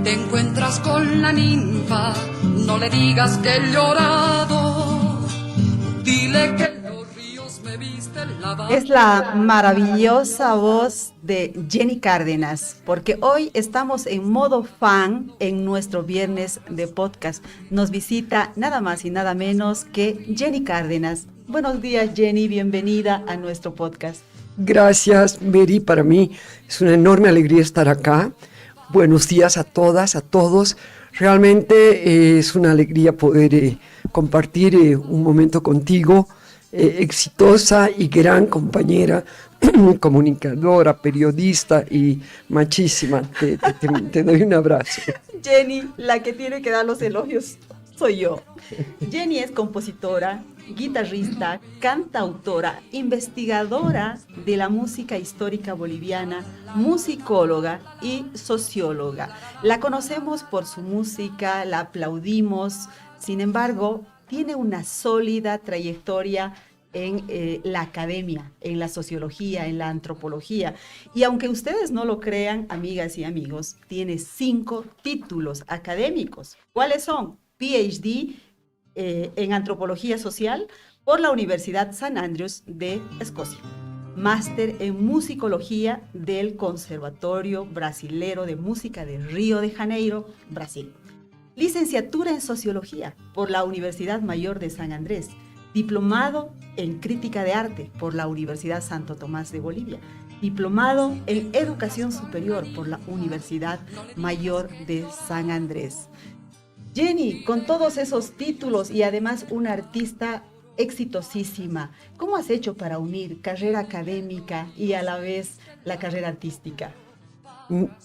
te encuentras con la ninfa, no le digas que he llorado, dile que los ríos me visten lavando. Es la maravillosa voz de Jenny Cárdenas, porque hoy estamos en modo fan en nuestro viernes de podcast. Nos visita nada más y nada menos que Jenny Cárdenas. Buenos días, Jenny, bienvenida a nuestro podcast. Gracias, Mary. Para mí es una enorme alegría estar acá. Buenos días a todas, a todos. Realmente es una alegría poder compartir un momento contigo, exitosa y gran compañera, comunicadora, periodista y machísima. Te doy un abrazo. Jenny, la que tiene que dar los elogios soy yo. Jenny es compositora, guitarrista, cantautora, investigadora de la música histórica boliviana, musicóloga y socióloga. La conocemos por su música, la aplaudimos, sin embargo, tiene una sólida trayectoria en la academia, en la sociología, en la antropología. Y aunque ustedes no lo crean, amigas y amigos, tiene 5 títulos académicos. ¿Cuáles son? PhD en Antropología Social por la Universidad St. Andrews de Escocia. Máster en Musicología del Conservatorio Brasilero de Música de Río de Janeiro, Brasil. Licenciatura en Sociología por la Universidad Mayor de San Andrés. Diplomado en Crítica de Arte por la Universidad Santo Tomás de Bolivia. Diplomado en Educación Superior por la Universidad Mayor de San Andrés. Jenny, con todos esos títulos y además una artista exitosísima, ¿cómo has hecho para unir carrera académica y a la vez la carrera artística?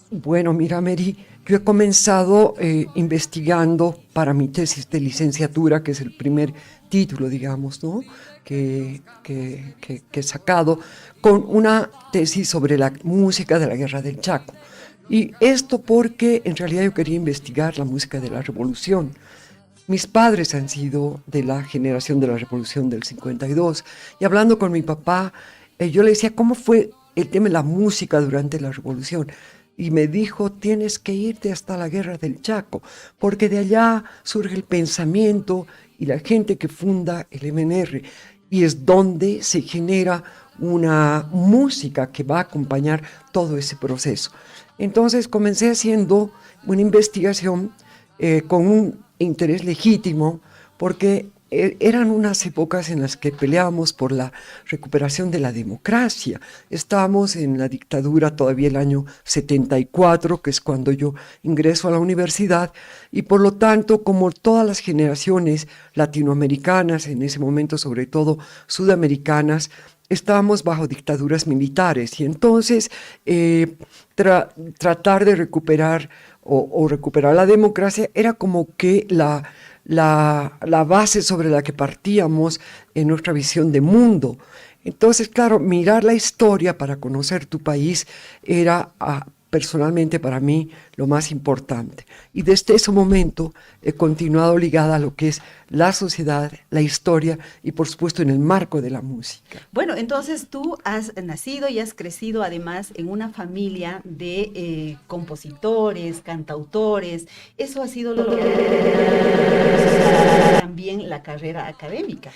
Bueno, mira, Mary, yo he comenzado investigando para mi tesis de licenciatura, que es el primer título, digamos, ¿no? que he sacado, con una tesis sobre la música de la Guerra del Chaco. Y esto porque en realidad yo quería investigar la música de la Revolución. Mis padres han sido de la generación de la Revolución del 52. Y hablando con mi papá, yo le decía, ¿cómo fue el tema de la música durante la Revolución? Y me dijo, tienes que irte hasta la Guerra del Chaco, porque de allá surge el pensamiento y la gente que funda el MNR. Y es donde se genera una música que va a acompañar todo ese proceso. Entonces comencé haciendo una investigación con un interés legítimo, porque eran unas épocas en las que peleábamos por la recuperación de la democracia. Estábamos en la dictadura todavía el año 74, que es cuando yo ingreso a la universidad, y por lo tanto, como todas las generaciones latinoamericanas, en ese momento sobre todo sudamericanas, estábamos bajo dictaduras militares y entonces tratar de recuperar o recuperar la democracia era como que la base sobre la que partíamos en nuestra visión de mundo. Entonces, claro, mirar la historia para conocer tu país era personalmente para mí lo más importante. Y desde ese momento he continuado ligada a lo que es la sociedad, la historia y por supuesto en el marco de la música. Bueno, entonces tú has nacido y has crecido además en una familia de compositores, cantautores. Eso ha sido lo que también la carrera académica.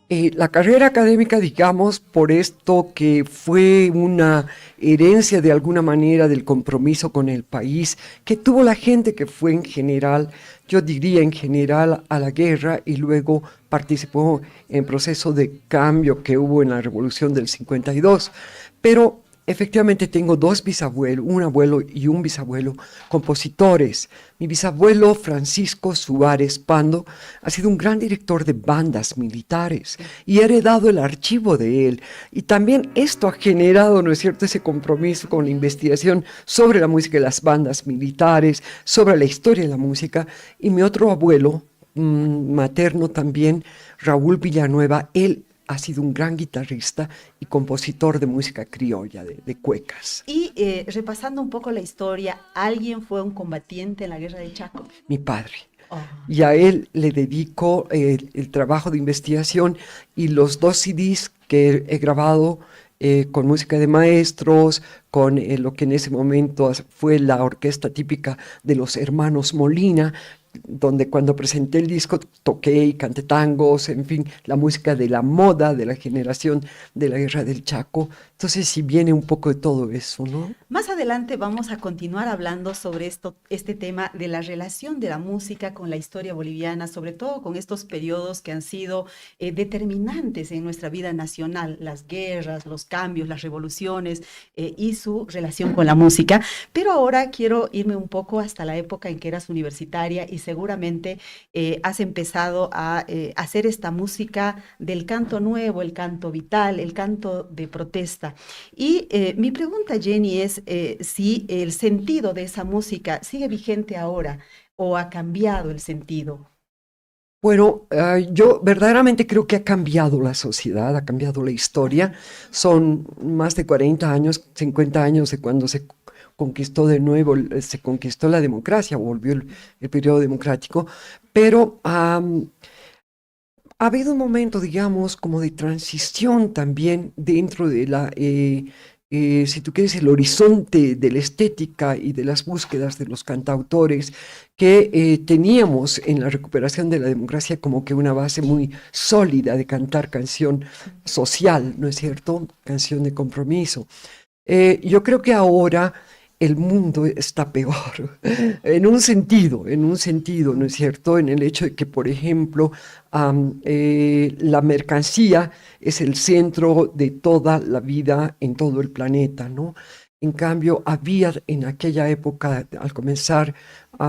La carrera académica, digamos, por esto que fue una herencia de alguna manera del compromiso con el país que tuvo la gente que fue en general, yo diría en general, a la guerra y luego participó en el proceso de cambio que hubo en la Revolución del 52. Pero efectivamente tengo 2 bisabuelos, un abuelo y un bisabuelo compositores. Mi bisabuelo Francisco Suárez Pando ha sido un gran director de bandas militares y he heredado el archivo de él. Y también esto ha generado, ¿no es cierto?, ese compromiso con la investigación sobre la música de las bandas militares, sobre la historia de la música. Y mi otro abuelo materno también, Raúl Villanueva, él ha sido un gran guitarrista y compositor de música criolla, de cuecas. Y repasando un poco la historia, ¿alguien fue un combatiente en la Guerra del Chaco? Mi padre. Oh. Y a él le dedico el trabajo de investigación y los 2 CDs que he grabado con música de maestros, con lo que en ese momento fue la orquesta típica de los hermanos Molina, donde cuando presenté el disco toqué y canté tangos, en fin, la música de la moda, de la generación de la Guerra del Chaco. Entonces, sí viene un poco de todo eso, ¿no? Más adelante vamos a continuar hablando sobre este tema de la relación de la música con la historia boliviana, sobre todo con estos periodos que han sido determinantes en nuestra vida nacional, las guerras, los cambios, las revoluciones y su relación con la música. Pero ahora quiero irme un poco hasta la época en que eras universitaria y seguramente has empezado a hacer esta música del canto nuevo, el canto vital, el canto de protesta. Y mi pregunta, Jenny, es si el sentido de esa música sigue vigente ahora o ha cambiado el sentido. Bueno, yo verdaderamente creo que ha cambiado la sociedad, ha cambiado la historia. Son más de 40 años, 50 años de cuando se conquistó de nuevo, se conquistó la democracia, volvió el periodo democrático, pero ha habido un momento, digamos, como de transición también dentro de si tú quieres, el horizonte de la estética y de las búsquedas de los cantautores que teníamos en la recuperación de la democracia como que una base muy sólida de cantar canción social, ¿no es cierto? Canción de compromiso. Yo creo que ahora el mundo está peor, en un sentido, ¿no es cierto? En el hecho de que, por ejemplo, la mercancía es el centro de toda la vida en todo el planeta, ¿no? En cambio, había en aquella época, al comenzar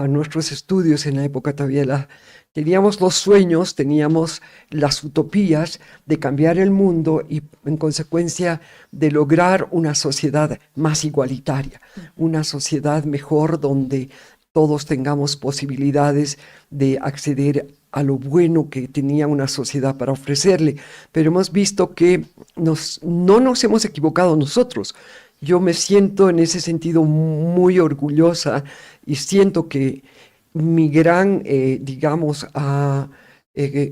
nuestros estudios, en la época todavía teníamos los sueños, teníamos las utopías de cambiar el mundo y, en consecuencia, de lograr una sociedad más igualitaria, una sociedad mejor donde todos tengamos posibilidades de acceder a lo bueno que tenía una sociedad para ofrecerle. Pero hemos visto que no nos hemos equivocado nosotros. Yo me siento en ese sentido muy orgullosa y siento que mi gran,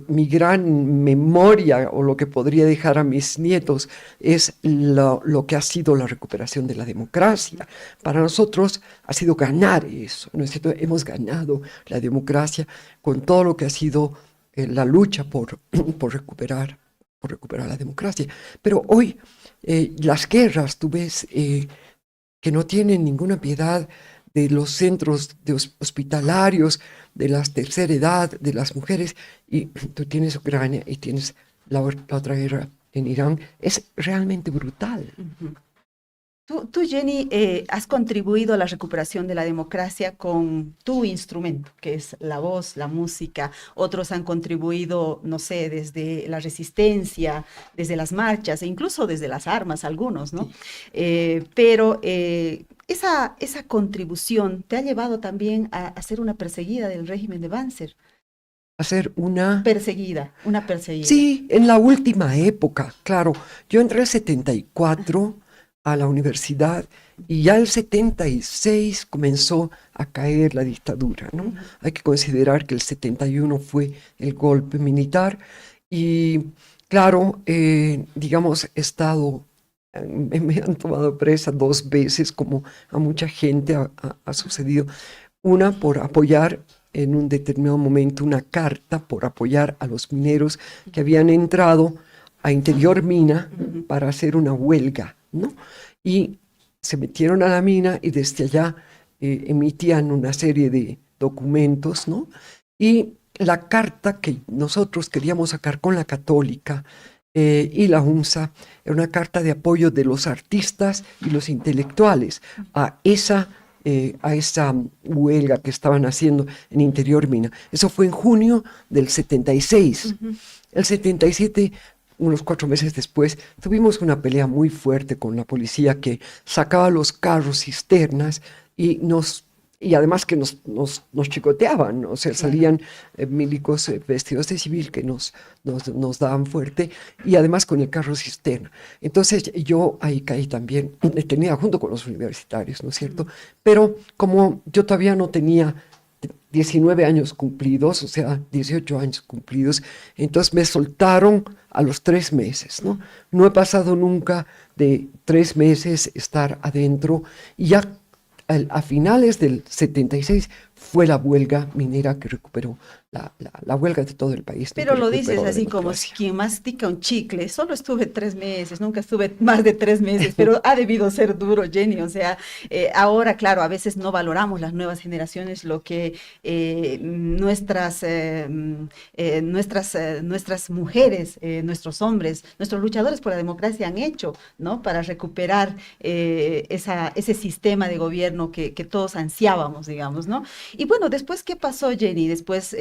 mi gran memoria o lo que podría dejar a mis nietos es lo que ha sido la recuperación de la democracia. Para nosotros ha sido ganar eso, ¿no es cierto? Hemos ganado la democracia con todo lo que ha sido la lucha por recuperar la democracia. Pero hoy las guerras, tú ves que no tienen ninguna piedad de los centros hospitalarios, de la tercera edad, de las mujeres, y tú tienes Ucrania y tienes la otra guerra en Irán. Es realmente brutal. Tú, Jenny, has contribuido a la recuperación de la democracia con tu instrumento, que es la voz, la música. Otros han contribuido, no sé, desde la resistencia, desde las marchas e incluso desde las armas, algunos, ¿no? Pero esa contribución te ha llevado también a ser una perseguida del régimen de Banzer. Hacer una perseguida. Sí, en la última época, claro. Yo entré en el 74 a la universidad y ya el 76 comenzó a caer la dictadura, ¿no? Hay que considerar que el 71 fue el golpe militar y, claro, digamos, he estado, me han tomado presa 2 veces, como a mucha gente ha sucedido. Una por apoyar en un determinado momento una carta por apoyar a los mineros que habían entrado a Interior Mina para hacer una huelga, ¿no? Y se metieron a la mina y desde allá emitían una serie de documentos, ¿no? Y la carta que nosotros queríamos sacar con la Católica y la UNSA era una carta de apoyo de los artistas y los intelectuales a esa huelga que estaban haciendo en Interior Mina. Eso fue en junio del 76. El 77, unos 4 meses después, tuvimos una pelea muy fuerte con la policía que sacaba los carros cisternas y además que nos chicoteaban, o sea, salían milicos vestidos de civil que nos daban fuerte, y además con el carro cisterna. Entonces yo ahí caí también, tenía junto con los universitarios, ¿no es cierto? Pero como yo todavía no tenía, 19 años cumplidos, o sea, 18 años cumplidos, entonces me soltaron a los 3 meses, ¿no? No he pasado nunca de 3 meses estar adentro, y ya a finales del 76 fue la huelga minera que recuperó, la huelga de todo el país, ¿no? Pero Que lo recuperó dices la así como si democracia. quien mastica un chicle. Solo estuve 3 meses, nunca estuve más de 3 meses, pero ha debido ser duro, Jenny. O sea, ahora, claro, a veces no valoramos las nuevas generaciones lo que nuestras mujeres, nuestros hombres, nuestros luchadores por la democracia han hecho, ¿no? Para recuperar ese sistema de gobierno que todos ansiábamos, digamos, ¿no? Y bueno, después, ¿qué pasó, Jenny? Después,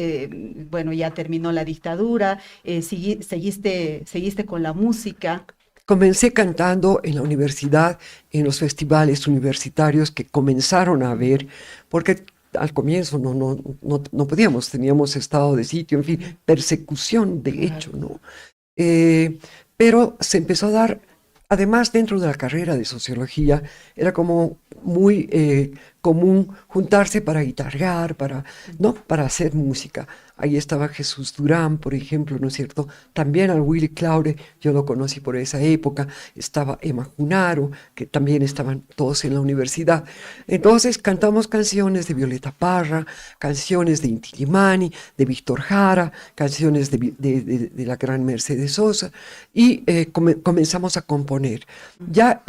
bueno, ya terminó la dictadura, seguiste con la música. Comencé cantando en la universidad, en los festivales universitarios que comenzaron a haber, porque al comienzo no podíamos, teníamos estado de sitio, en fin, persecución de hecho, ¿no? Eh, pero se empezó a dar, además dentro de la carrera de sociología, era como muy común juntarse para guitarrear, ¿no? Para hacer música. Ahí estaba Jesús Durán, por ejemplo, ¿no es cierto? También al Willy Claure, yo lo conocí por esa época. Estaba Emma Junaro, que también estaban todos en la universidad. Entonces cantamos canciones de Violeta Parra, canciones de Inti Illimani, de Víctor Jara, canciones de la gran Mercedes Sosa, y comenzamos a componer. Ya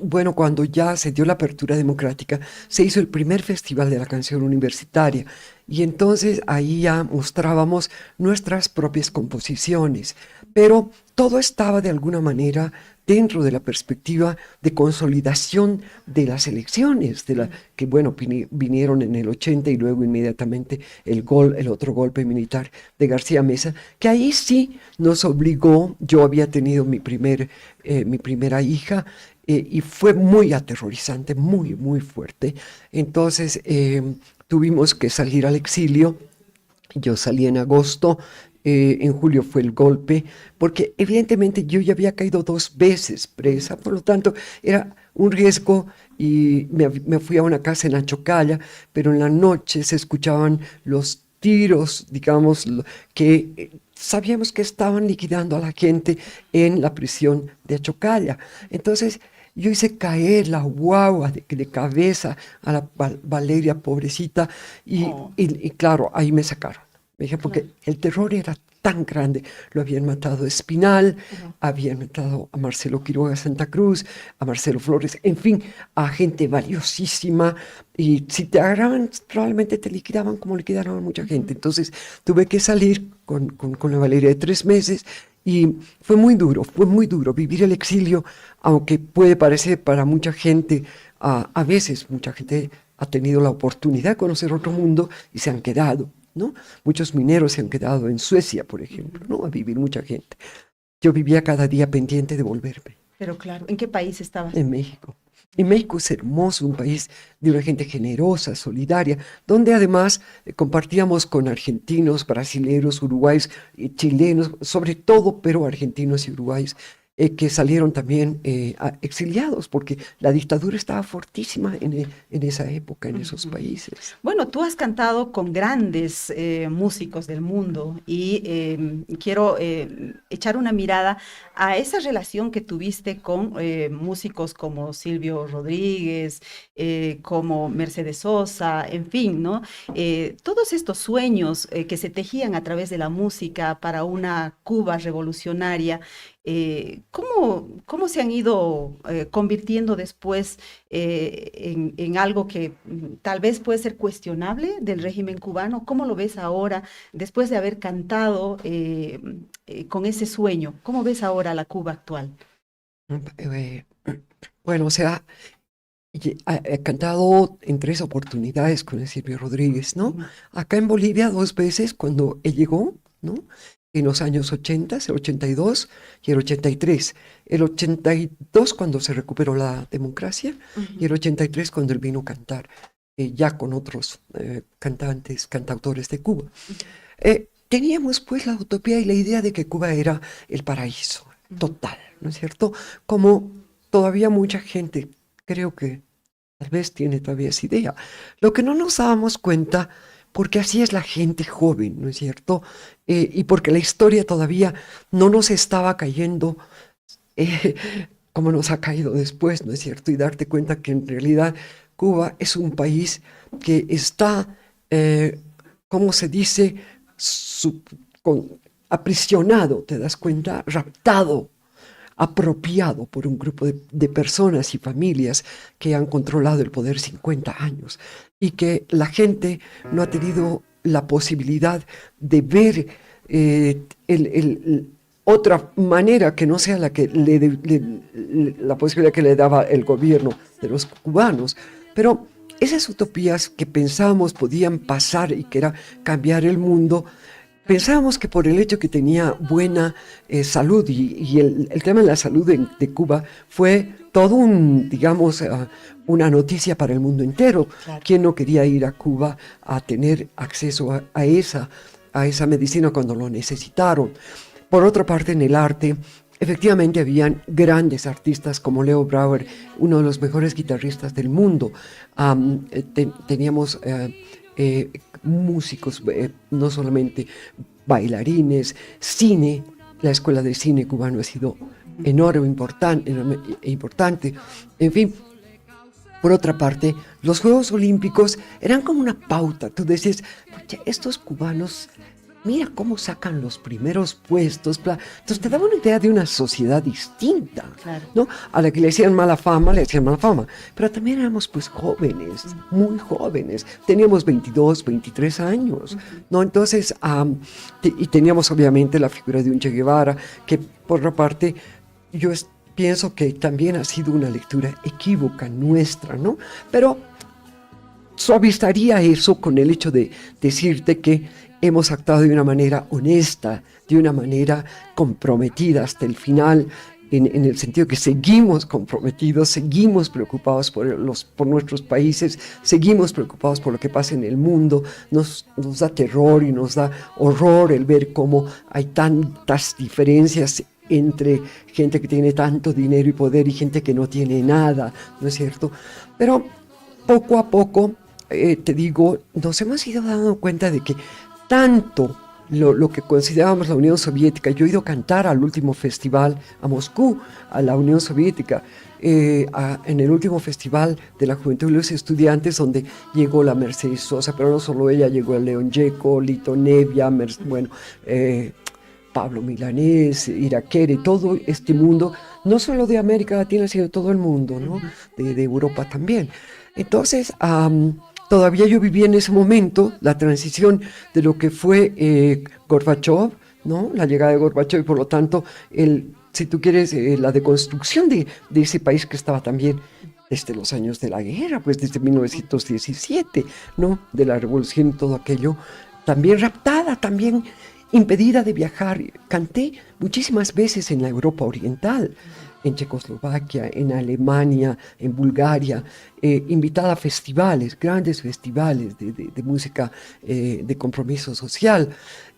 bueno, cuando ya se dio la apertura democrática, se hizo el primer festival de la canción universitaria, y entonces ahí ya mostrábamos nuestras propias composiciones, pero todo estaba de alguna manera dentro de la perspectiva de consolidación de las elecciones, que bueno, vinieron en el 80 y luego inmediatamente el otro golpe militar de García Meza, que ahí sí nos obligó. Yo había tenido mi primera hija, y fue muy aterrorizante, muy, muy fuerte. Entonces tuvimos que salir al exilio. Yo salí en agosto, en julio fue el golpe, porque evidentemente yo ya había caído 2 veces presa, por lo tanto era un riesgo, y me fui a una casa en Achocalla, pero en la noche se escuchaban los tiros, digamos, que sabíamos que estaban liquidando a la gente en la prisión de Achocalla. Entonces yo hice caer la guagua de cabeza a la Valeria, pobrecita, Oh, y claro, ahí me sacaron. Me dije, porque claro. el terror era tan grande. Lo habían matado a Espinal, Ajá. habían matado a Marcelo Quiroga Santa Cruz, a Marcelo Flores, en fin, a gente valiosísima. Y si te agarraban, probablemente te liquidaban como liquidaron a mucha gente. Entonces tuve que salir con la Valeria de 3 meses. Y fue muy duro vivir el exilio, aunque puede parecer para mucha gente, a veces mucha gente ha tenido la oportunidad de conocer otro mundo y se han quedado, ¿no? Muchos mineros se han quedado en Suecia, por ejemplo, ¿no? A vivir mucha gente. Yo vivía cada día pendiente de volverme. Pero claro, ¿en qué país estabas? En México. Y México es hermoso, un país de una gente generosa, solidaria, donde además compartíamos con argentinos, brasileños, uruguayos, chilenos, sobre todo, pero argentinos y uruguayos, que salieron también exiliados, porque la dictadura estaba fortísima en esa época, en esos Ujú. países. Bueno, tú has cantado con grandes músicos del mundo y quiero echar una mirada a esa relación que tuviste con músicos como Silvio Rodríguez, como Mercedes Sosa, en fin, ¿no? Todos estos sueños que se tejían a través de la música para una Cuba revolucionaria. ¿Cómo se han ido convirtiendo después en algo que tal vez puede ser cuestionable del régimen cubano? ¿Cómo lo ves ahora, después de haber cantado con ese sueño? ¿Cómo ves ahora la Cuba actual? Eh, bueno, o sea, he cantado en 3 oportunidades con el Silvio Rodríguez, ¿no? Ujú, Acá en Bolivia 2 veces cuando él llegó, ¿no? En los años 80, el 82 y el 83. El 82 cuando se recuperó la democracia, y ujú, el 83 cuando él vino a cantar, ya con otros cantautores de Cuba. ujú, Teníamos pues la utopía y la idea de que Cuba era el paraíso ujú. total, ¿no es cierto? Como todavía mucha gente, creo que tal vez tiene todavía esa idea. Lo que no nos dábamos cuenta porque así es la gente joven, ¿no es cierto? Y porque la historia todavía no nos estaba cayendo eh, como nos ha caído después, ¿no es cierto? Y darte cuenta que en realidad Cuba es un país que está, ¿cómo se dice? Su- Aprisionado, ¿te das cuenta? Raptado, apropiado por un grupo de personas y familias que han controlado el poder 50 años y que la gente no ha tenido la posibilidad de ver otra manera que no sea la que la posibilidad que le daba el gobierno de los cubanos. Pero esas utopías que pensábamos podían pasar y que era cambiar el mundo, pensábamos que por el hecho que tenía buena salud y el tema de la salud de Cuba fue todo digamos, una noticia para el mundo entero. Claro. ¿Quién no quería ir a Cuba a tener acceso a esa medicina cuando lo necesitaron? Por otra parte, en el arte, efectivamente habían grandes artistas como Leo Brauer, uno de los mejores guitarristas del mundo. Teníamos músicos, no solamente bailarines, cine. La escuela de cine cubano ha sido enorme, importante. En fin, por otra parte, los Juegos Olímpicos eran como una pauta. Tú decías, estos cubanos, mira cómo sacan los primeros puestos. Entonces te daba una idea de una sociedad distinta, Claro. ¿no? A la que le hacían mala fama. Pero también éramos pues jóvenes, muy jóvenes. Teníamos 22, 23 años, ¿no? Entonces, y teníamos obviamente la figura de un Che Guevara, que por otra parte, pienso que también ha sido una lectura equívoca nuestra, ¿no? Pero suavizaría eso con el hecho de decirte que hemos actuado de una manera honesta, de una manera comprometida hasta el final, en el sentido que seguimos comprometidos, seguimos preocupados por nuestros países, seguimos preocupados por lo que pasa en el mundo. Nos da terror y nos da horror el ver cómo hay tantas diferencias entre gente que tiene tanto dinero y poder y gente que no tiene nada, ¿no es cierto? Pero poco a poco, te digo, nos hemos ido dando cuenta de que tanto lo que considerábamos la Unión Soviética, yo he ido a cantar al último festival a Moscú, a la Unión Soviética, en el último festival de la Juventud de los Estudiantes, donde llegó la Mercedes Sosa, pero no solo ella, llegó el León Gieco, Lito Nevia, Pablo Milanés, Irakere, todo este mundo, no solo de América Latina, sino de todo el mundo, ¿no? De Europa también. Entonces, todavía yo viví en ese momento la transición de lo que fue Gorbachev, ¿no? La llegada de Gorbachev y por lo tanto, si tú quieres, la deconstrucción de ese país que estaba también desde los años de la guerra, pues desde 1917, ¿no? De la revolución y todo aquello, también raptada, también impedida de viajar. Canté muchísimas veces en la Europa Oriental, en Checoslovaquia, en Alemania, en Bulgaria, invitada a festivales, grandes festivales de música de compromiso social.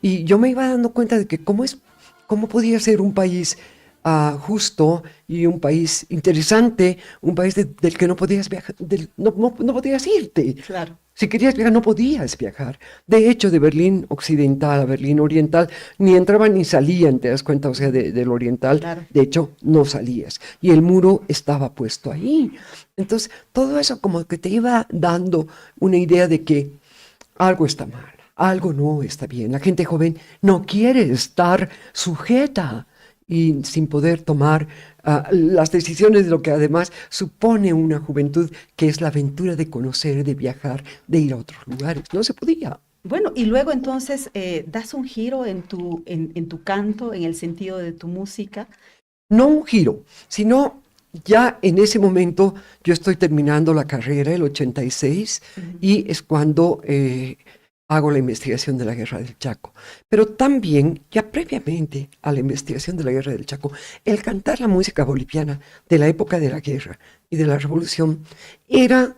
Y yo me iba dando cuenta de que cómo podía ser un país justo y un país interesante, un país del que no podías viajar, no podías irte. Claro. Si querías viajar, no podías viajar. De hecho, de Berlín Occidental a Berlín Oriental, ni entraban ni salían, te das cuenta, o sea, del Oriental, Claro. de hecho, no salías. Y el muro estaba puesto ahí. Entonces, todo eso como que te iba dando una idea de que algo está mal, algo no está bien. La gente joven no quiere estar sujeta y sin poder tomar las decisiones de lo que además supone una juventud, que es la aventura de conocer, de viajar, de ir a otros lugares. No se podía. Bueno, y luego entonces das un giro en tu canto, en el sentido de tu música. No un giro, sino ya en ese momento yo estoy terminando la carrera, el 86, y es cuando hago la investigación de la Guerra del Chaco. Pero también, ya previamente a la investigación de la Guerra del Chaco, el cantar la música boliviana de la época de la guerra y de la revolución era,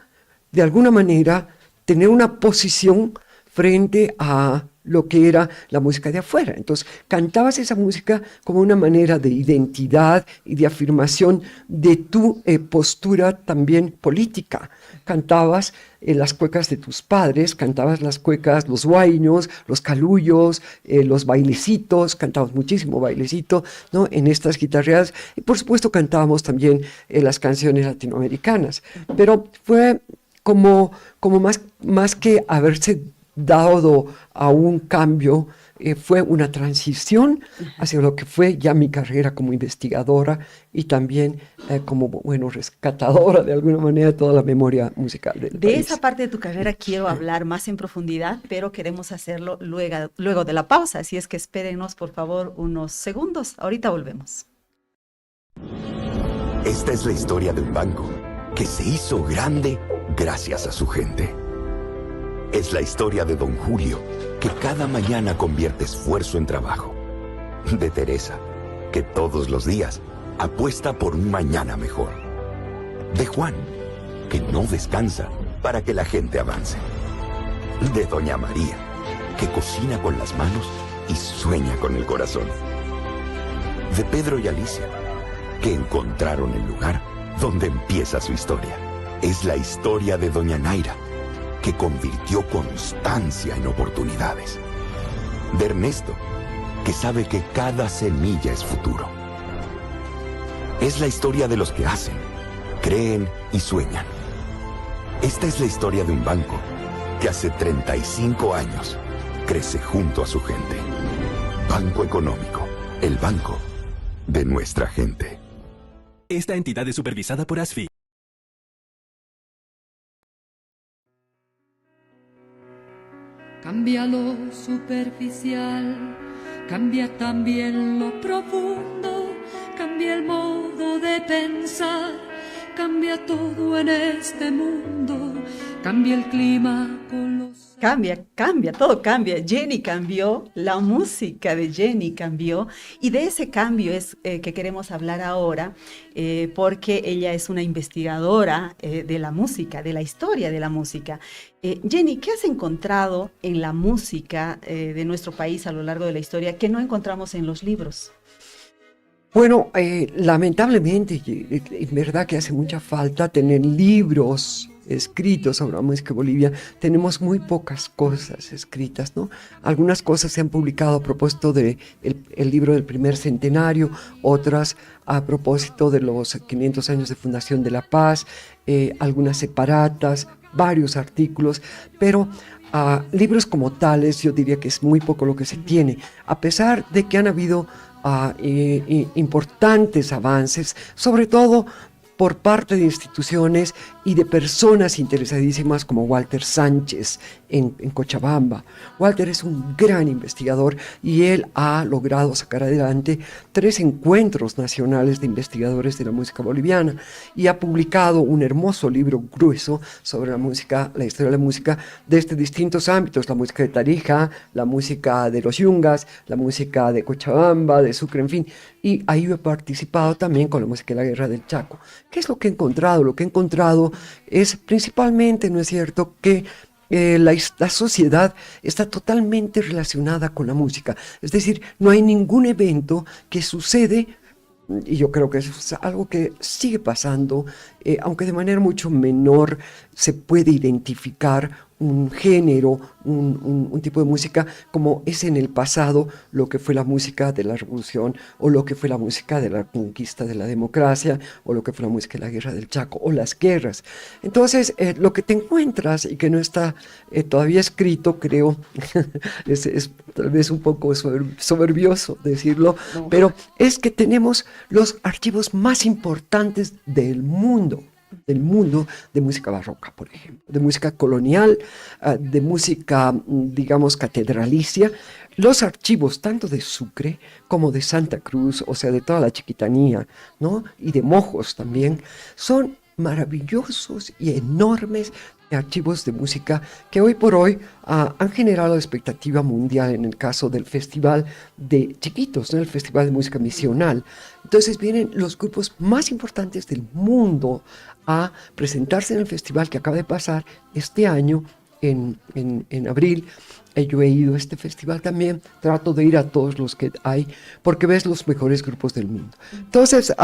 de alguna manera, tener una posición frente a lo que era la música de afuera. Entonces, cantabas esa música como una manera de identidad y de afirmación de tu postura también política. Cantabas las cuecas de tus padres, cantabas las cuecas, los huayños, los calullos, los bailecitos, cantabas muchísimo bailecito, ¿no? En estas guitarreadas. Y por supuesto cantábamos también las canciones latinoamericanas. Pero fue como más que haberse dado a un cambio, fue una transición hacia lo que fue ya mi carrera como investigadora y también como, bueno, rescatadora de alguna manera de toda la memoria musical del De país. esa parte de tu carrera quiero hablar más en profundidad, pero queremos hacerlo luego de la pausa, así es que espérenos por favor unos segundos. Ahorita volvemos. Esta es la historia de un banco que se hizo grande gracias a su gente. Es la historia de Don Julio, que cada mañana convierte esfuerzo en trabajo. De Teresa, que todos los días apuesta por un mañana mejor. De Juan, que no descansa para que la gente avance. De Doña María, que cocina con las manos y sueña con el corazón. De Pedro y Alicia, que encontraron el lugar donde empieza su historia. Es la historia de Doña Naira, que convirtió constancia en oportunidades. De Ernesto, que sabe que cada semilla es futuro. Es la historia de los que hacen, creen y sueñan. Esta es la historia de un banco que hace 35 años crece junto a su gente. Banco Económico, el banco de nuestra gente. Esta entidad es supervisada por ASFI. Cambia lo superficial, cambia también lo profundo, cambia el modo de pensar, cambia todo en este mundo, cambia el clima con los... Cambia, todo cambia. Jenny cambió, la música de Jenny cambió y de ese cambio es que queremos hablar ahora porque ella es una investigadora de la música, de la historia de la música. Jenny, ¿qué has encontrado en la música de nuestro país a lo largo de la historia que no encontramos en los libros? Bueno, lamentablemente, en verdad que hace mucha falta tener libros escritos sobre la música boliviana. Tenemos muy pocas cosas escritas, ¿no? Algunas cosas se han publicado a propósito del libro del primer centenario, otras a propósito de los 500 años de fundación de La Paz, algunas separatas, varios artículos, pero libros como tales yo diría que es muy poco lo que se tiene, a pesar de que han habido importantes avances, sobre todo por parte de instituciones y de personas interesadísimas como Walter Sánchez en Cochabamba. Walter es un gran investigador y él ha logrado sacar adelante 3 encuentros nacionales de investigadores de la música boliviana y ha publicado un hermoso libro grueso sobre la música, la historia de la música desde distintos ámbitos, la música de Tarija, la música de los Yungas, la música de Cochabamba, de Sucre, en fin, y ahí he participado también con la música de la Guerra del Chaco. ¿Qué es lo que he encontrado? Lo que he encontrado es principalmente, ¿no es cierto?, que la sociedad está totalmente relacionada con la música. Es decir, no hay ningún evento que sucede, y yo creo que eso es algo que sigue pasando, aunque de manera mucho menor se puede identificar un género, un tipo de música como es en el pasado lo que fue la música de la revolución o lo que fue la música de la conquista de la democracia o lo que fue la música de la guerra del Chaco o las guerras. Entonces, lo que te encuentras y que no está todavía escrito, creo, es tal vez un poco soberbioso decirlo, pero es que tenemos los archivos más importantes del mundo de música barroca, por ejemplo, de música colonial, de música, digamos, catedralicia. Los archivos tanto de Sucre como de Santa Cruz, o sea, de toda la Chiquitanía, ¿no?, y de Mojos también, son maravillosos y enormes archivos de música que hoy por hoy han generado expectativa mundial en el caso del Festival de Chiquitos, ¿no?, el Festival de Música Misional. Entonces vienen los grupos más importantes del mundo a presentarse en el festival que acaba de pasar este año en abril. Yo he ido a este festival también, trato de ir a todos los que hay, porque ves los mejores grupos del mundo. Entonces,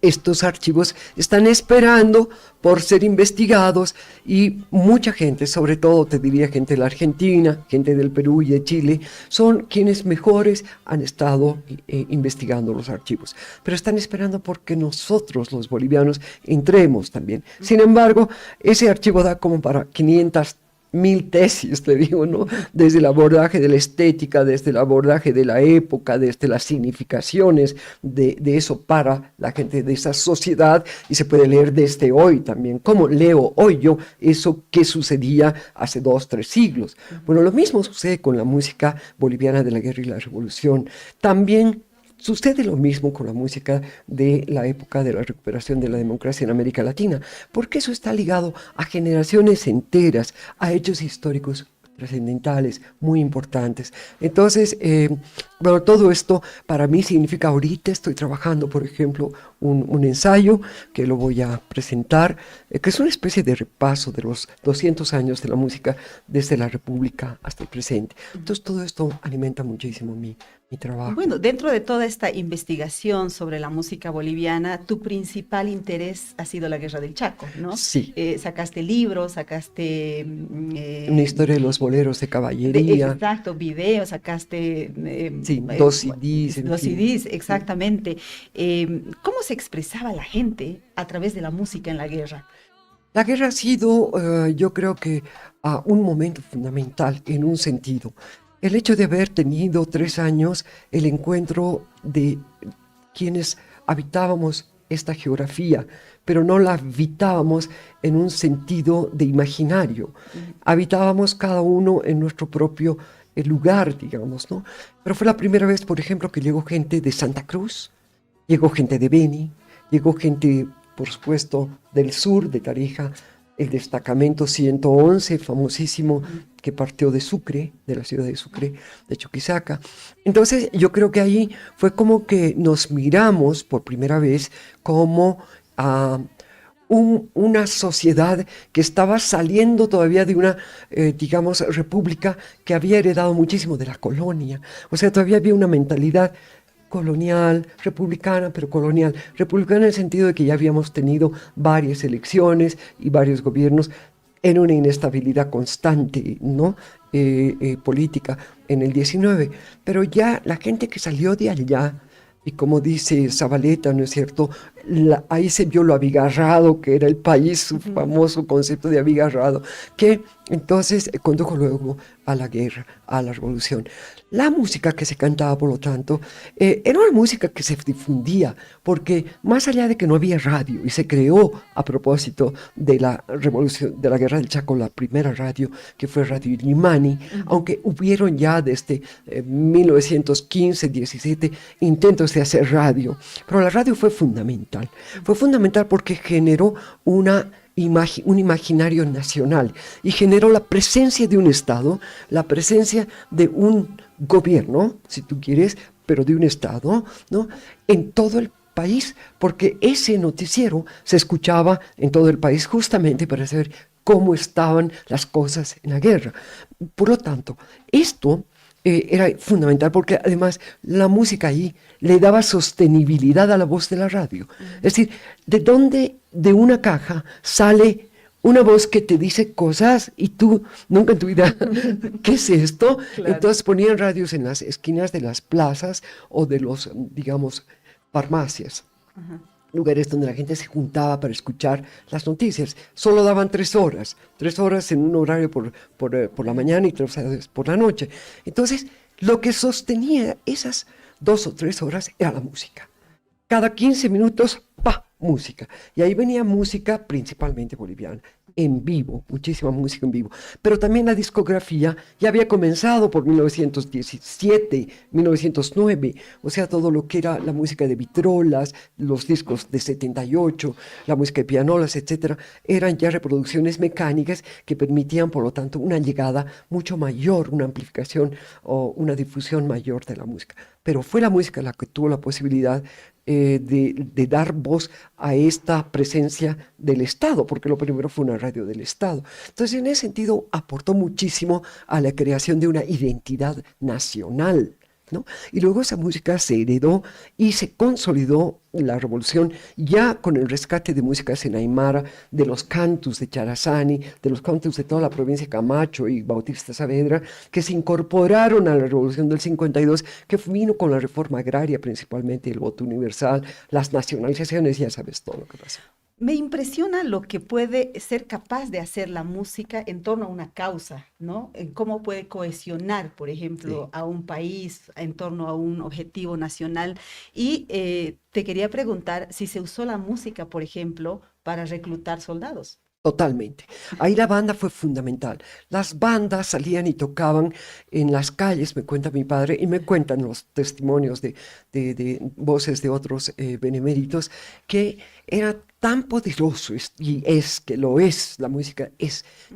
estos archivos están esperando por ser investigados y mucha gente, sobre todo te diría gente de la Argentina, gente del Perú y de Chile, son quienes mejores han estado investigando los archivos. Pero están esperando porque nosotros, los bolivianos, entremos también. Sin embargo, ese archivo da como para 500 mil tesis, te digo, ¿no? Desde el abordaje de la estética, desde el abordaje de la época, desde las significaciones de eso para la gente de esa sociedad, y se puede leer desde hoy también. ¿Cómo leo hoy yo eso que sucedía hace 2, 3 siglos? Bueno, lo mismo sucede con la música boliviana de la guerra y la revolución. También sucede lo mismo con la música de la época de la recuperación de la democracia en América Latina, porque eso está ligado a generaciones enteras, a hechos históricos trascendentales, muy importantes. Entonces, bueno, todo esto para mí significa, ahorita estoy trabajando, por ejemplo, un ensayo que lo voy a presentar, que es una especie de repaso de los 200 años de la música desde la República hasta el presente. Entonces, todo esto alimenta muchísimo mi trabajo. Bueno, dentro de toda esta investigación sobre la música boliviana, tu principal interés ha sido la Guerra del Chaco, ¿no? Sí. Sacaste libros, sacaste... una historia de los boleros de caballería. Exacto, videos, sacaste... sí, 2 CDs. 2 CDs, exactamente. ¿Cómo se expresaba la gente a través de la música en la guerra? La guerra ha sido, yo creo que, un momento fundamental en un sentido. El hecho de haber tenido 3 años el encuentro de quienes habitábamos esta geografía, pero no la habitábamos en un sentido de imaginario. Habitábamos cada uno en nuestro propio lugar, digamos, ¿no? Pero fue la primera vez, por ejemplo, que llegó gente de Santa Cruz, llegó gente de Beni, llegó gente, por supuesto, del sur, de Tarija, el destacamento 111, famosísimo, que partió de Sucre, de la ciudad de Sucre, de Chuquisaca. Entonces, yo creo que ahí fue como que nos miramos por primera vez como una sociedad que estaba saliendo todavía de una, digamos, república que había heredado muchísimo de la colonia. O sea, todavía había una mentalidad colonial, republicana, pero colonial. Republicana en el sentido de que ya habíamos tenido varias elecciones y varios gobiernos en una inestabilidad constante, ¿no? Política en el 19. Pero ya la gente que salió de allá, y como dice Zabaleta, ¿no es cierto? Ahí se vio lo abigarrado que era el país, su famoso concepto de abigarrado, que entonces condujo luego a la guerra, a la revolución. La música que se cantaba, por lo tanto, era una música que se difundía, porque más allá de que no había radio, y se creó a propósito de la revolución, de la guerra del Chaco, la primera radio, que fue Radio Illimani, aunque hubieron ya desde 1915-17 intentos de hacer radio, pero la radio fue fundamental. Fue fundamental porque generó un imaginario nacional y generó la presencia de un Estado, la presencia de un gobierno, si tú quieres, pero de un Estado, ¿no? En todo el país, porque ese noticiero se escuchaba en todo el país justamente para saber cómo estaban las cosas en la guerra. Por lo tanto, esto era fundamental porque además la música ahí le daba sostenibilidad a la voz de la radio. Es decir, ¿de dónde de una caja sale una voz que te dice cosas y tú nunca en tu vida, ¿qué es esto? Claro. Entonces ponían radios en las esquinas de las plazas o de los, digamos, farmacias. Lugares donde la gente se juntaba para escuchar las noticias. Solo daban 3 horas en un horario por la mañana y 3 horas por la noche. Entonces, lo que sostenía esas 2 o 3 horas era la música. Cada 15 minutos, ¡pa!, música. Y ahí venía música principalmente boliviana, en vivo, muchísima música en vivo. Pero también la discografía ya había comenzado por 1917, 1909, o sea, todo lo que era la música de vitrolas, los discos de 78, la música de pianolas, etcétera, eran ya reproducciones mecánicas que permitían, por lo tanto, una llegada mucho mayor, una amplificación o una difusión mayor de la música. pero fue la música la que tuvo la posibilidad de dar voz a esta presencia del Estado, porque lo primero fue una radio del Estado. Entonces, en ese sentido, aportó muchísimo a la creación de una identidad nacional, ¿no? Y luego esa música se heredó y se consolidó la revolución ya con el rescate de músicas en aymara, de los cantus de Charazani, de los cantus de toda la provincia de Camacho y Bautista Saavedra, que se incorporaron a la revolución del 52, que vino con la reforma agraria principalmente, el voto universal, las nacionalizaciones, ya sabes todo lo que pasó. Me impresiona lo que puede ser capaz de hacer la música en torno a una causa, ¿no? En cómo puede cohesionar, por ejemplo, a un país en torno a un objetivo nacional. Y te quería preguntar si se usó la música, por ejemplo, para reclutar soldados. Totalmente. Ahí la banda fue fundamental. Las bandas salían y tocaban en las calles, me cuenta mi padre, y me cuentan los testimonios de voces de otros beneméritos, que era tan poderoso, y es que lo es, la música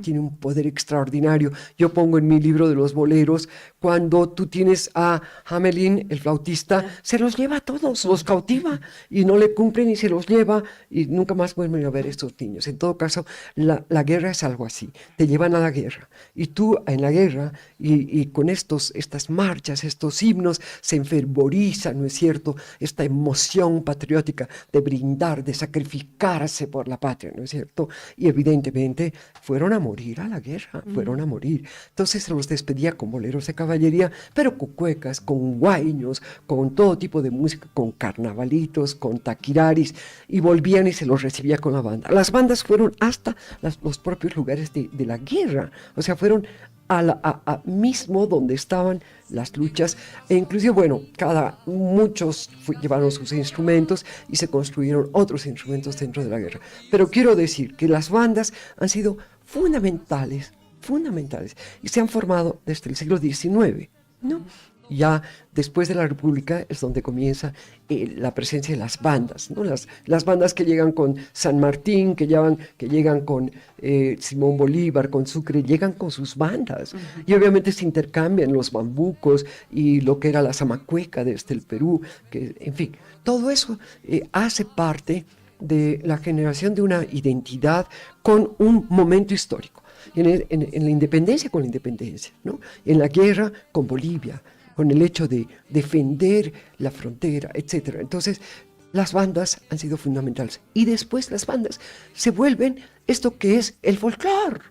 tiene un poder extraordinario. Yo pongo en mi libro de los boleros, cuando tú tienes a Hamelin, el flautista, se los lleva a todos, los cautiva, y no le cumplen y se los lleva, y nunca más vuelven a ver a estos niños. En todo caso, la guerra es algo así, te llevan a la guerra, y tú en la guerra, y con estas marchas, estos himnos, se enfervoriza, ¿no es cierto?, esta emoción patriótica de brindar, de sacrificarse por la patria, ¿no es cierto? Y evidentemente fueron a morir a la guerra, fueron a morir. Entonces se los despedía con boleros de caballería, pero con cuecas, con guaiños, con todo tipo de música, con carnavalitos, con taquiraris, y volvían y se los recibía con la banda. Las bandas fueron hasta los propios lugares de la guerra, o sea, fueron mismo donde estaban las luchas, e inclusive, bueno, muchos llevaron sus instrumentos y se construyeron otros instrumentos dentro de la guerra. Pero quiero decir que las bandas han sido fundamentales, y se han formado desde el siglo XIX, ¿no? Ya después de la República es donde comienza la presencia de las bandas, ¿no? Las bandas que llegan con San Martín, que llegan con Simón Bolívar, con Sucre, llegan con sus bandas. Y obviamente se intercambian los bambucos y lo que era la zamacueca desde el Perú, que, en fin, todo eso hace parte de la generación de una identidad con un momento histórico. En la independencia con la independencia, ¿no? En la guerra con Bolivia, con el hecho de defender la frontera, etc. Entonces, las bandas han sido fundamentales. Y después las bandas se vuelven esto que es el folclore.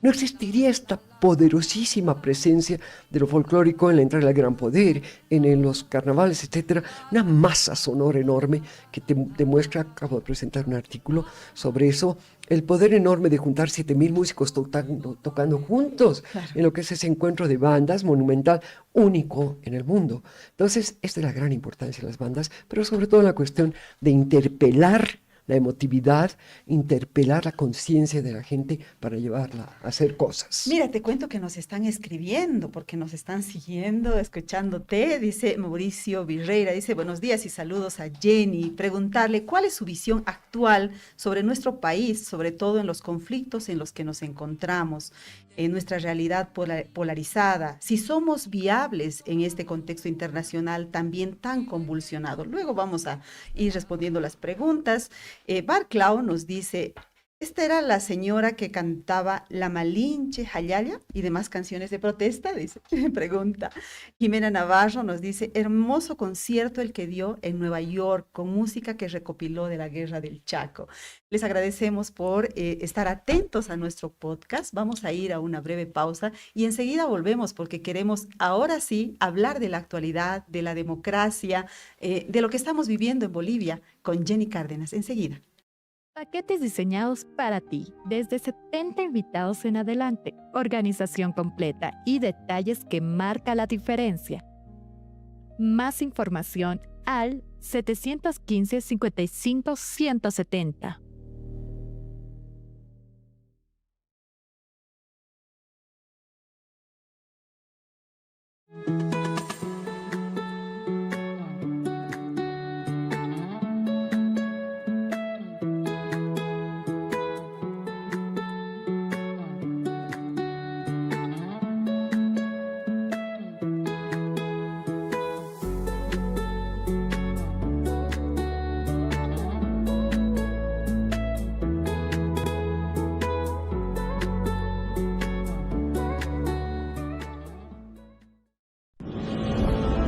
No existiría esta poderosísima presencia de lo folclórico en la entrada del Gran Poder, en los carnavales, etc. Una masa sonora enorme que te muestra, acabo de presentar un artículo sobre eso, el poder enorme de juntar 7,000 músicos tocando juntos, en lo que es ese encuentro de bandas monumental, único en el mundo. Entonces, esta es la gran importancia de las bandas, pero sobre todo la cuestión de interpelar la emotividad, interpelar la conciencia de la gente para llevarla a hacer cosas. Mira, te cuento que nos están escribiendo, porque nos están siguiendo, escuchándote, dice Mauricio Virreira, dice buenos días y saludos a Jenny, preguntarle cuál es su visión actual sobre nuestro país, sobre todo en los conflictos en los que nos encontramos, en nuestra realidad polarizada, si somos viables en este contexto internacional también tan convulsionado. Luego vamos a ir respondiendo las preguntas. Barclau nos dice, esta era la señora que cantaba La Malinche, Jayaya y demás canciones de protesta, dice, pregunta. Jimena Navarro nos dice, hermoso concierto el que dio en Nueva York, con música que recopiló de la Guerra del Chaco. Les agradecemos por estar atentos a nuestro podcast. Vamos a ir a una breve pausa y enseguida volvemos porque queremos ahora sí hablar de la actualidad, de la democracia, de lo que estamos viviendo en Bolivia con Jenny Cárdenas. Enseguida. Paquetes diseñados para ti, desde 70 invitados en adelante, organización completa y detalles que marca la diferencia. Más información al 715-55-170.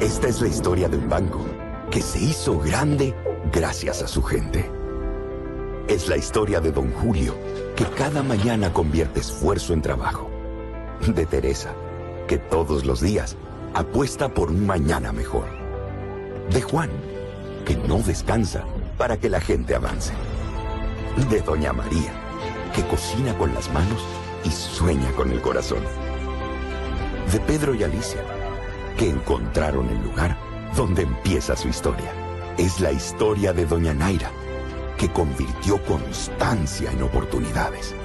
Esta es la historia de un banco que se hizo grande gracias a su gente. Es la historia de Don Julio, que cada mañana convierte esfuerzo en trabajo. De Teresa, que todos los días apuesta por un mañana mejor. De Juan, que no descansa para que la gente avance. De Doña María, que cocina con las manos y sueña con el corazón. De Pedro y Alicia, que encontraron el lugar donde empieza su historia. Es la historia de Doña Naira, que convirtió constancia en oportunidades.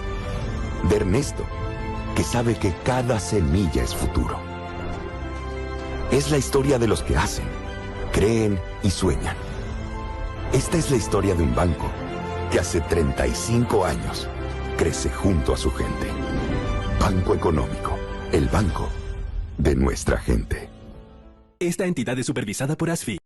De Ernesto, que sabe que cada semilla es futuro. Es la historia de los que hacen, creen y sueñan. Esta es la historia de un banco que hace 35 años crece junto a su gente. Banco Económico, el banco de nuestra gente. Esta entidad es supervisada por ASFI.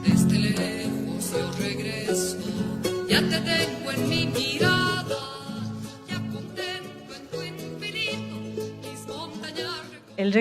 Desde lejos yo regreso, ya te tengo en mi mirada, ya contemplo en tu infinito mis montañas. El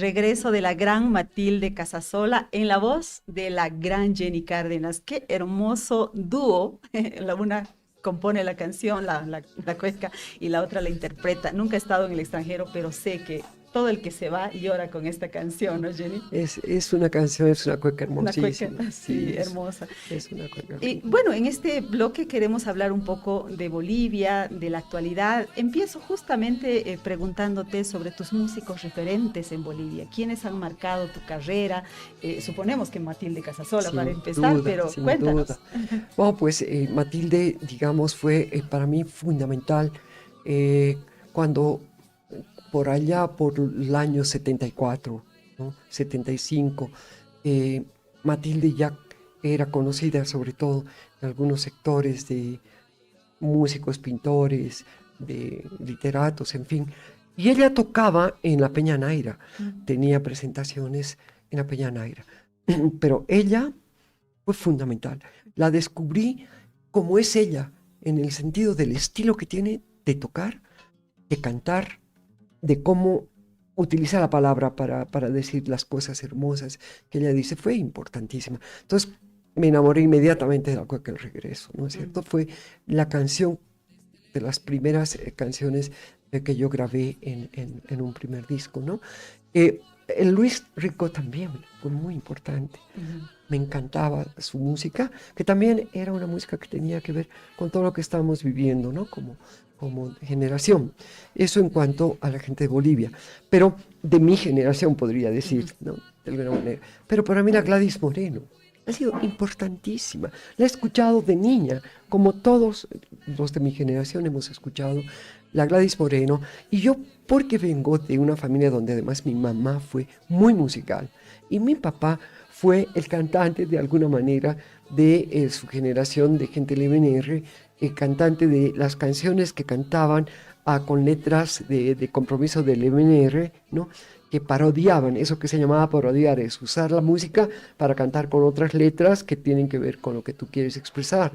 regreso de la gran Matilde Casasola en la voz de la gran Jenny Cárdenas. Qué hermoso dúo. La una compone la canción, la cueca, y la otra la interpreta. Nunca he estado en el extranjero, pero sé que todo el que se va llora con esta canción, ¿no, Jenny? Es una canción, es una cueca Una hermosísima. cueca, sí, hermosa. Es una cueca. Y bueno, en este bloque queremos hablar un poco de Bolivia, de la actualidad. Empiezo justamente preguntándote sobre tus músicos referentes en Bolivia. ¿Quiénes han marcado tu carrera? Suponemos que Matilde Casasola Sin para empezar, duda, pero sin cuéntanos. duda. Bueno, pues Matilde, digamos, fue para mí fundamental cuando por allá, por el año 74, ¿no? 75, Matilde ya era conocida sobre todo en algunos sectores de músicos, pintores, de literatos, en fin. Y ella tocaba en la Peña Naira, tenía presentaciones en la Peña Naira. Pero ella fue fundamental. La descubrí como es ella, en el sentido del estilo que tiene de tocar, de cantar, de cómo utiliza la palabra para decir las cosas hermosas que ella dice. Fue importantísima. Entonces me enamoré inmediatamente de la cueca del regreso, ¿no es cierto? Fue la canción, de las primeras canciones que yo grabé en un primer disco, ¿no? El Luis Rico también fue muy importante. Me encantaba su música, que también era una música que tenía que ver con todo lo que estábamos viviendo, ¿no? Como generación. Eso en cuanto a la gente de Bolivia. Pero de mi generación podría decir, ¿no? De alguna manera. Pero para mí la Gladys Moreno ha sido importantísima. La he escuchado de niña, como todos los de mi generación hemos escuchado la Gladys Moreno. Y yo, porque vengo de una familia donde además mi mamá fue muy musical y mi papá fue el cantante de alguna manera de su generación de gente del MNR, cantante de las canciones que cantaban con letras de compromiso del MNR, ¿no? Que parodiaban, eso que se llamaba parodiar, es usar la música para cantar con otras letras que tienen que ver con lo que tú quieres expresar.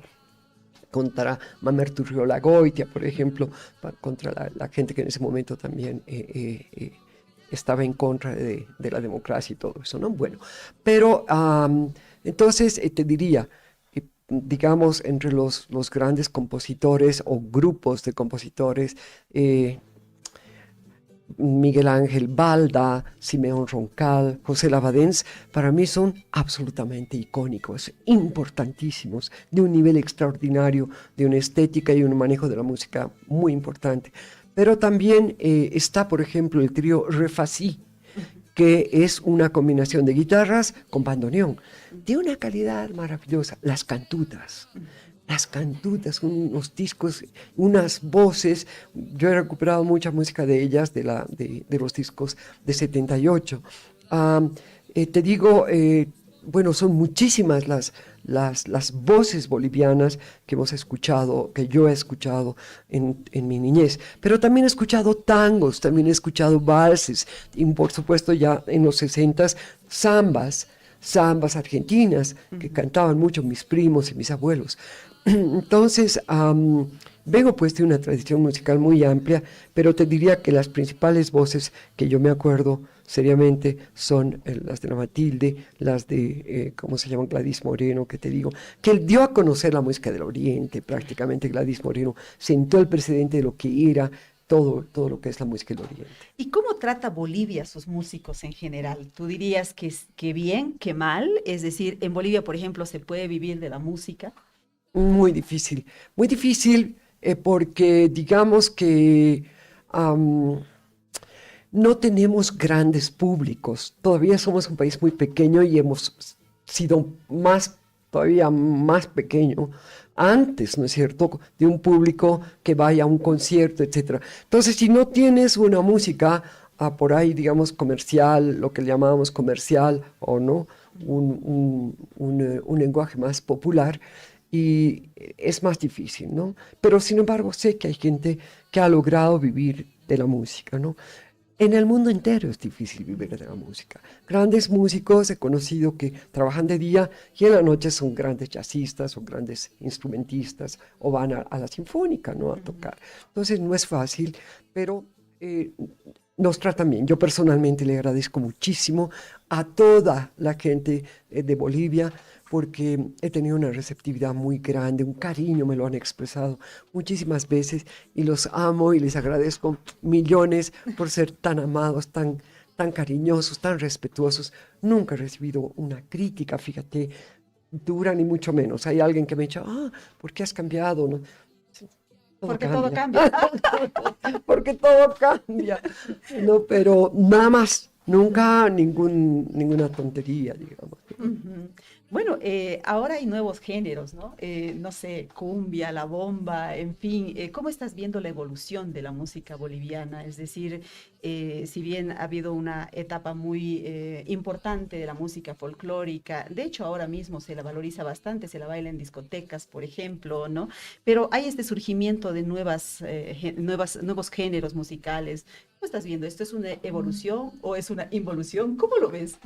Contra Mamerto Urriola-Goitia, por ejemplo, contra la gente que en ese momento también estaba en contra de la democracia y todo eso, ¿no? Bueno, pero entonces te diría, digamos, entre los grandes compositores o grupos de compositores, Miguel Ángel Balda, Simeón Roncal, José Labadens, para mí son absolutamente icónicos, importantísimos, de un nivel extraordinario, de una estética y un manejo de la música muy importante. Pero también está, por ejemplo, el trío Refasí, que es una combinación de guitarras con bandoneón, de una calidad maravillosa. Las cantutas, unos discos, unas voces. Yo he recuperado mucha música de ellas, de los discos de 78. Te digo, bueno, son muchísimas las voces bolivianas que hemos escuchado, que yo he escuchado en mi niñez. Pero también he escuchado tangos, también he escuchado valses, y por supuesto ya en los 60s, zambas argentinas, que cantaban mucho mis primos y mis abuelos. Entonces, vengo pues de una tradición musical muy amplia, pero te diría que las principales voces que yo me acuerdo seriamente son las de la Matilde, las de, ¿cómo se llama? Gladys Moreno, que te digo, que él dio a conocer la música del Oriente, prácticamente Gladys Moreno sentó el precedente de lo que era todo lo que es la música del Oriente. ¿Y cómo trata Bolivia a sus músicos en general? ¿Tú dirías que bien, que mal? Es decir, en Bolivia, por ejemplo, ¿se puede vivir de la música? Muy difícil, porque digamos que no tenemos grandes públicos. Todavía somos un país muy pequeño y hemos sido todavía más pequeño antes, ¿no es cierto?, de un público que vaya a un concierto, etc. Entonces, si no tienes una música por ahí, digamos, comercial, lo que le llamábamos comercial, o no, un lenguaje más popular, y es más difícil, ¿no? Pero sin embargo sé que hay gente que ha logrado vivir de la música, ¿no? En el mundo entero es difícil vivir de la música. Grandes músicos he conocido que trabajan de día y en la noche son grandes jazzistas o grandes instrumentistas o van a la sinfónica, ¿no?, a tocar. Entonces no es fácil, pero nos tratan bien. Yo personalmente le agradezco muchísimo a toda la gente de Bolivia, porque he tenido una receptividad muy grande, un cariño, me lo han expresado muchísimas veces y los amo y les agradezco millones por ser tan amados, tan cariñosos, tan respetuosos. Nunca he recibido una crítica, fíjate, dura ni mucho menos. Hay alguien que me ha dicho, ¿por qué has cambiado? ¿No? Porque todo cambia. Porque todo cambia. No, pero nada más, nunca ninguna tontería, digamos. Bueno, ahora hay nuevos géneros, ¿no? No sé, cumbia, la bomba, en fin. ¿Cómo estás viendo la evolución de la música boliviana? Es decir, si bien ha habido una etapa muy importante de la música folclórica, de hecho ahora mismo se la valoriza bastante, se la baila en discotecas, por ejemplo, ¿no? Pero hay este surgimiento de nuevos géneros musicales. ¿Cómo estás viendo? ¿Esto es una evolución o es una involución? ¿Cómo lo ves?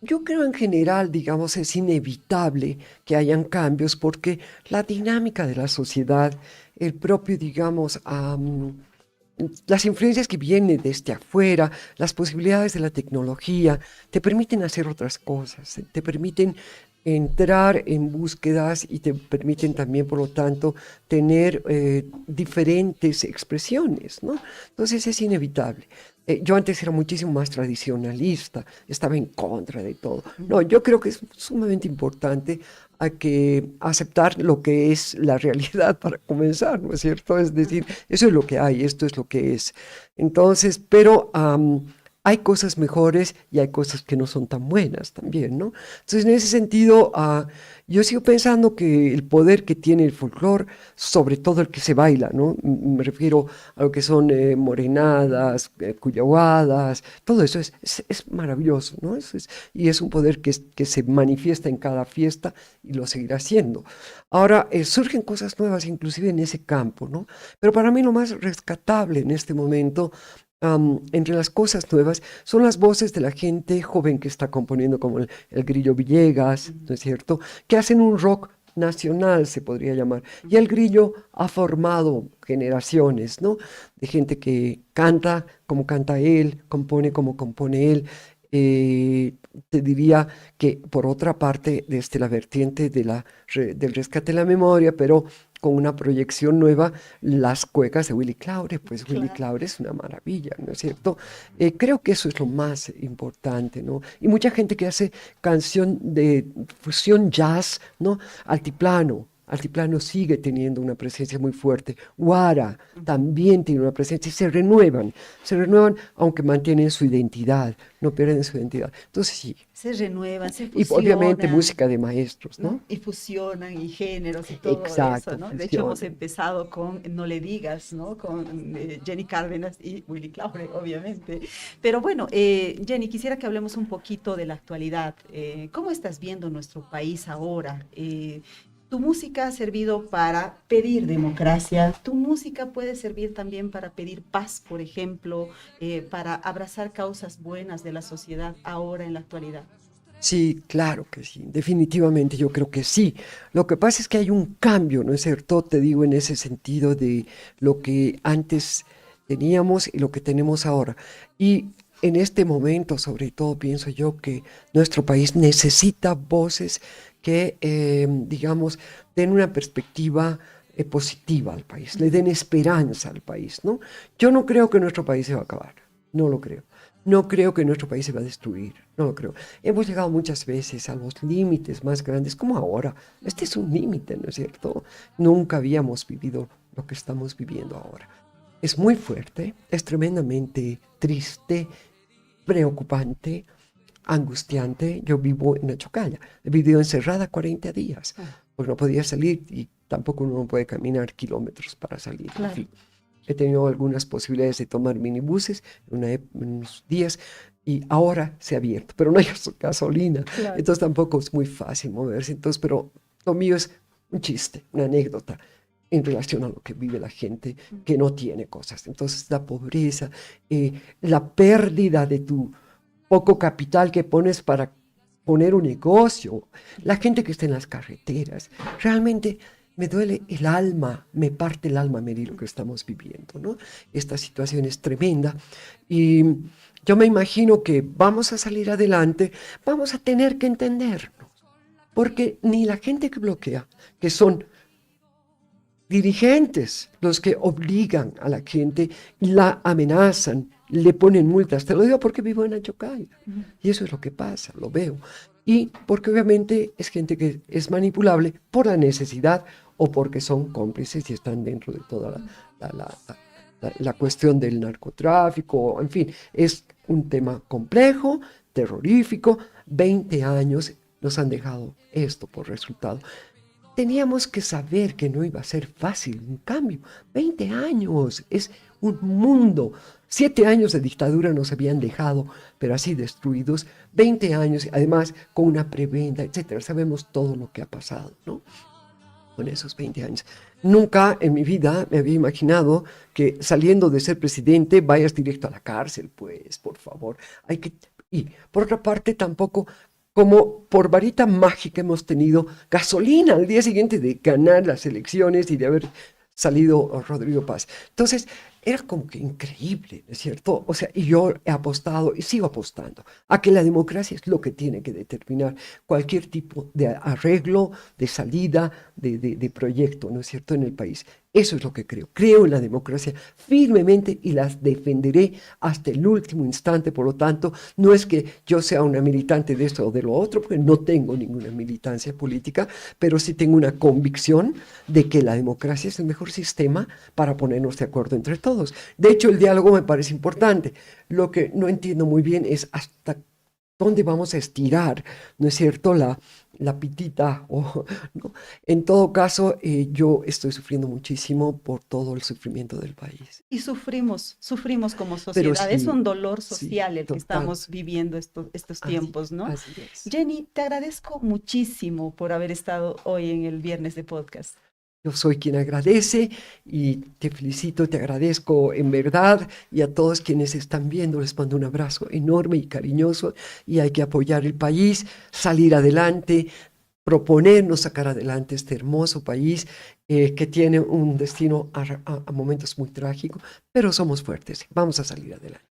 Yo creo en general, digamos, es inevitable que hayan cambios porque la dinámica de la sociedad, el propio, digamos, las influencias que vienen desde afuera, las posibilidades de la tecnología, te permiten hacer otras cosas, te permiten entrar en búsquedas y te permiten también, por lo tanto, tener diferentes expresiones, ¿no? Entonces es inevitable. Yo antes era muchísimo más tradicionalista, estaba en contra de todo. No, yo creo que es sumamente importante aceptar lo que es la realidad para comenzar, ¿no es cierto? Es decir, eso es lo que hay, esto es lo que es. Entonces, pero hay cosas mejores y hay cosas que no son tan buenas también, ¿no? Entonces, en ese sentido, yo sigo pensando que el poder que tiene el folclore, sobre todo el que se baila, ¿no? Me refiero a lo que son morenadas, cuyahuadas, todo eso es maravilloso, ¿no? Y es un poder que se manifiesta en cada fiesta y lo seguirá haciendo. Ahora, surgen cosas nuevas inclusive en ese campo, ¿no? Pero para mí lo más rescatable en este momento, entre las cosas nuevas, son las voces de la gente joven que está componiendo, como el Grillo Villegas, ¿no es cierto?, que hacen un rock nacional, se podría llamar. Y el Grillo ha formado generaciones, ¿no?, de gente que canta como canta él, compone como compone él. Te diría que, por otra parte, desde la vertiente del rescate de la memoria, pero con una proyección nueva, las cuecas de Willy Claure, pues claro. Willy Claure es una maravilla, ¿no es cierto? Creo que eso es lo más importante, ¿no? Y mucha gente que hace canción de fusión jazz, ¿no?, altiplano, Altiplano sigue teniendo una presencia muy fuerte. Guara también tiene una presencia y se renuevan aunque mantienen su identidad, no pierden su identidad. Entonces sí. Se renuevan, se Y fusionan. obviamente música de maestros, ¿no? Y fusionan, y géneros y todo Exacto, eso, ¿no? De hecho, fusionan. hemos empezado con No le digas, ¿no? Con Jenny Cárdenas y Willy Claure, obviamente. Pero bueno, Jenny, quisiera que hablemos un poquito de la actualidad. ¿Cómo estás viendo nuestro país ahora? Tu música ha servido para pedir democracia, tu música puede servir también para pedir paz, por ejemplo, para abrazar causas buenas de la sociedad ahora en la actualidad. Sí, claro que sí, definitivamente yo creo que sí. Lo que pasa es que hay un cambio, ¿no es cierto? Te digo en ese sentido de lo que antes teníamos y lo que tenemos ahora. Y en este momento, sobre todo, pienso yo que nuestro país necesita voces que, digamos, den una perspectiva positiva al país, le den esperanza al país, ¿no? Yo no creo que nuestro país se va a acabar, no lo creo. No creo que nuestro país se va a destruir, no lo creo. Hemos llegado muchas veces a los límites más grandes, como ahora. Este es un límite, ¿no es cierto? Nunca habíamos vivido lo que estamos viviendo ahora. Es muy fuerte, es tremendamente triste, preocupante, angustiante. Yo vivo en Achocalla, he vivido encerrada 40 días, porque no podía salir y tampoco uno puede caminar kilómetros para salir. Claro. En fin. He tenido algunas posibilidades de tomar minibuses en unos días y ahora se ha abierto, pero no hay gasolina, Claro. entonces tampoco es muy fácil moverse. Entonces, pero lo mío es un chiste, una anécdota en relación a lo que vive la gente que no tiene cosas. Entonces, la pobreza, la pérdida de tu poco capital que pones para poner un negocio, la gente que está en las carreteras, realmente me duele el alma, me parte el alma, Mary, lo que estamos viviendo, ¿no? Esta situación es tremenda y yo me imagino que vamos a salir adelante, vamos a tener que entendernos, porque ni la gente que bloquea, que son dirigentes los que obligan a la gente, la amenazan, le ponen multas. Te lo digo porque vivo en Achocalla. Y eso es lo que pasa, lo veo. Y porque obviamente es gente que es manipulable por la necesidad o porque son cómplices y están dentro de toda la cuestión del narcotráfico. En fin, es un tema complejo, terrorífico. 20 años nos han dejado esto por resultado. Teníamos que saber que no iba a ser fácil un cambio. 20 años, es un mundo. 7 años de dictadura nos habían dejado, pero así destruidos. 20 años, además con una prebenda, etcétera. Sabemos todo lo que ha pasado, ¿no? Con esos 20 años. Nunca en mi vida me había imaginado que saliendo de ser presidente vayas directo a la cárcel, pues, por favor. Y por otra parte, tampoco como por varita mágica hemos tenido gasolina al día siguiente de ganar las elecciones y de haber salido Rodrigo Paz. Entonces, era como que increíble, ¿no es cierto? O sea, y yo he apostado y sigo apostando a que la democracia es lo que tiene que determinar cualquier tipo de arreglo, de salida, de proyecto, ¿no es cierto?, en el país. Eso es lo que creo. Creo en la democracia firmemente y las defenderé hasta el último instante. Por lo tanto, no es que yo sea una militante de esto o de lo otro, porque no tengo ninguna militancia política, pero sí tengo una convicción de que la democracia es el mejor sistema para ponernos de acuerdo entre todos. De hecho, el diálogo me parece importante. Lo que no entiendo muy bien es hasta dónde vamos a estirar, ¿no es cierto?, la pitita. ¿No? En todo caso, yo estoy sufriendo muchísimo por todo el sufrimiento del país. Y sufrimos como Pero sociedad. sí, Es un dolor sí, social el que total. estamos viviendo estos tiempos, ¿no? Así es. Jenny, te agradezco muchísimo por haber estado hoy en el Viernes de Podcast. Yo soy quien agradece y te felicito, te agradezco en verdad, y a todos quienes están viendo les mando un abrazo enorme y cariñoso, y hay que apoyar el país, salir adelante, proponernos sacar adelante este hermoso país que tiene un destino a momentos muy trágicos, pero somos fuertes, vamos a salir adelante.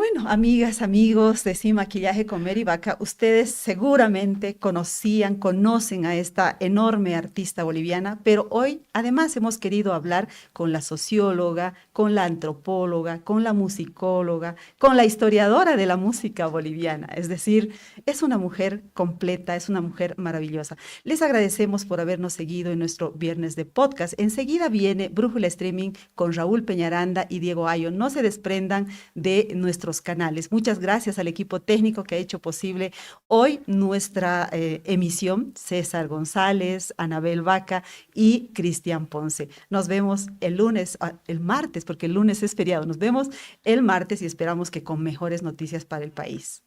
Bueno, amigas, amigos de Sin Maquillaje con Mary Vaca, ustedes seguramente conocen a esta enorme artista boliviana, pero hoy además hemos querido hablar con la socióloga, con la antropóloga, con la musicóloga, con la historiadora de la música boliviana. Es decir, es una mujer completa, es una mujer maravillosa. Les agradecemos por habernos seguido en nuestro viernes de podcast. Enseguida viene Brújula Streaming con Raúl Peñaranda y Diego Ayo. No se desprendan de nuestros canales. Muchas gracias al equipo técnico que ha hecho posible hoy nuestra emisión, César González, Anabel Vaca y Cristian Ponce. Nos vemos el martes, porque el lunes es feriado. Nos vemos el martes y esperamos que con mejores noticias para el país.